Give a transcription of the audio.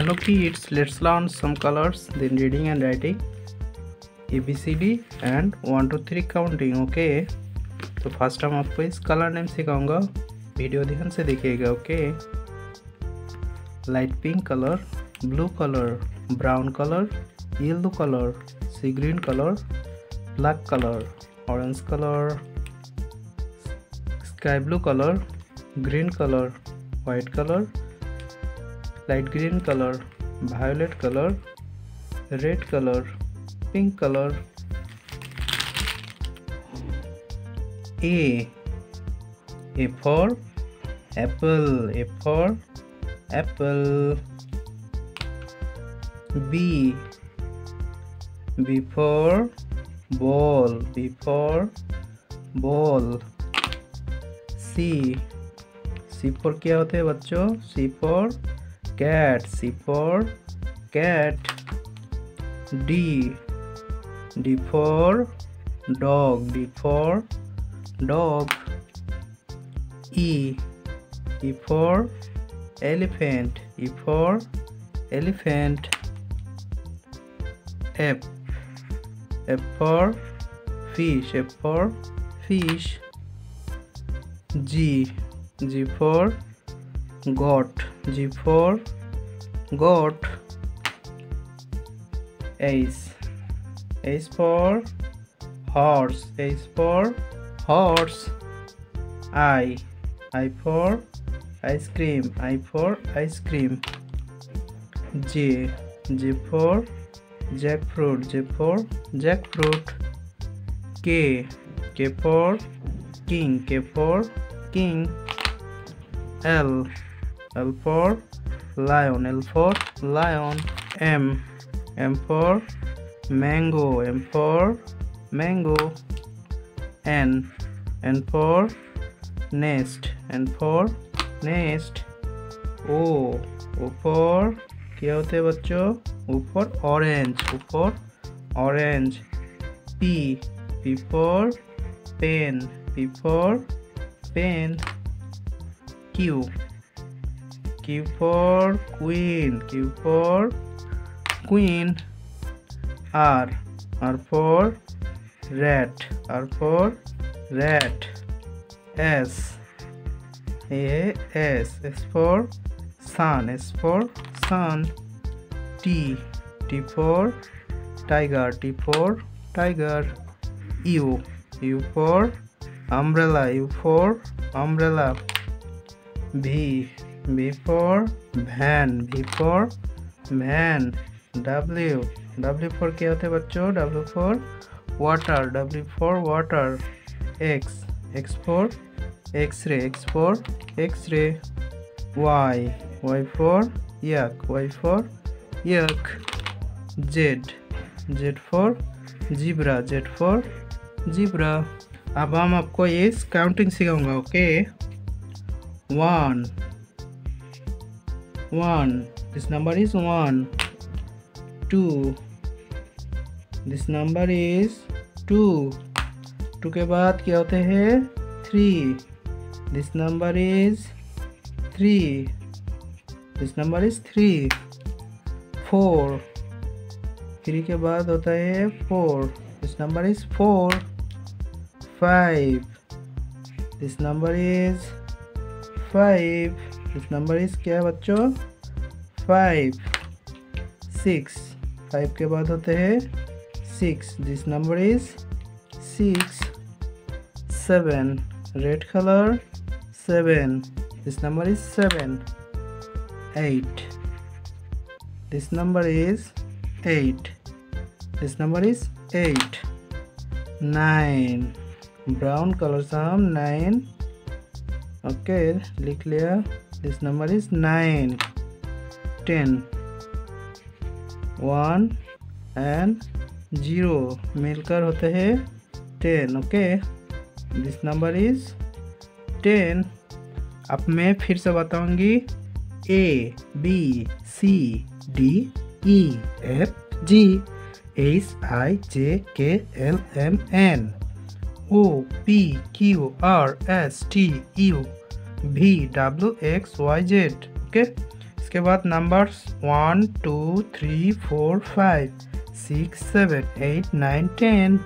Hello kids, let's learn some colors, then reading and writing, ABCD and 1 2 3 counting. Okay, तो first time आपको इस colour name सिखाऊंगा, video ध्यान से देखिएगा. Okay, light pink colour, blue colour, brown colour, yellow colour, sea green colour, black colour, orange colour, sky blue colour, green colour, white colour, light green colour, violet colour, red colour, pink colour. A for apple, A for apple. B for ball, B for ball. C for क्या होते हैं बच्चों? C for cat, C for cat. D for dog, D for dog. E for elephant, E for elephant. F for fish, F for fish. G for goat, G for goat. H for horse, H for horse. I for ice cream, I for ice cream. J for jackfruit, J for jackfruit. K for king, K for king. L for lion, L for lion. M for mango, M for mango. N for nest, N for nest. O for क्या होते हैं बच्चों? O for orange, O for orange. P for pen, P for pen. Q for queen, Q for queen. R for rat, R for rat. S for sun, S for sun. T for tiger, T for tiger. U for umbrella, U for umbrella. V for van, V for van. W for क्या होते हैं बच्चों? W for water, W for water. X for x-ray, X for x-ray. Y for yak, Y for yak. Z for zebra, Z for zebra. अब हम आपको ये counting सिखाऊंगा. Okay, 1, this number is 1. 2, this number is 2. 2 के बाद क्या होते हैं? 3, this number is 3. this number is 3. 4, 3 के बाद होता है 4, this number is 4. 5, this number is 5. this number is क्या है बच्चों? 5. 6, 5 के बाद होते हैं 6, this number is 6. 7, red color, 7, this number is 7. 8, this number is 8, this number is 8. 9, brown color sum, 9. Okay, लिख लिया, this number is 9. 10, 1 and 0 मिलकर होते हैं 10. Okay, this number is 10. अब मैं फिर से बताऊंगी. A B C D E F G H I J K L M N O P Q R S T U V W X Y Z. Okay, उसके बाद numbers 1 2 3 4 5 6 7 8 9 10।